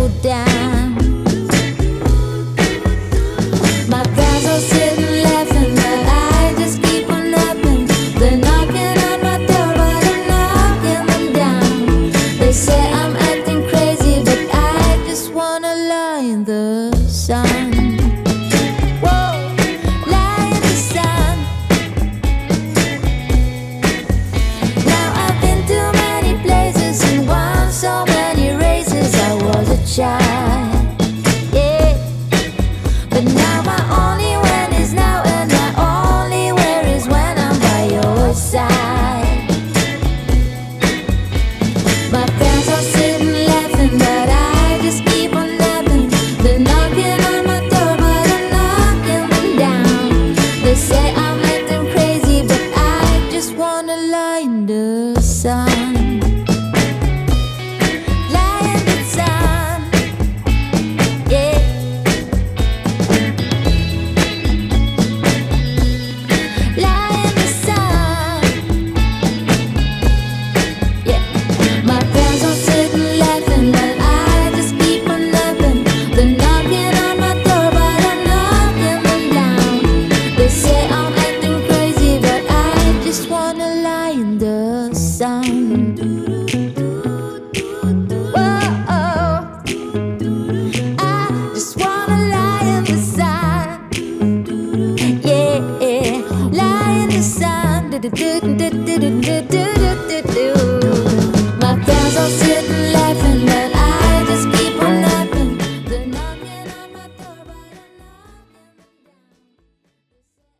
settle down. My friends are sitting laughing, but I just keep on napping. They're knocking on my door, but I'm knocking them down. They say I'm acting crazy, but I just wanna lie in the sun. Child, yeah. But now my only when is now, and my only where is when I'm by your side. My friends are sitting laughing, but I just keep on napping. They're knocking on my door, but I'm knocking them down. They say I'm acting crazy, but I just wanna lie in the sun. Did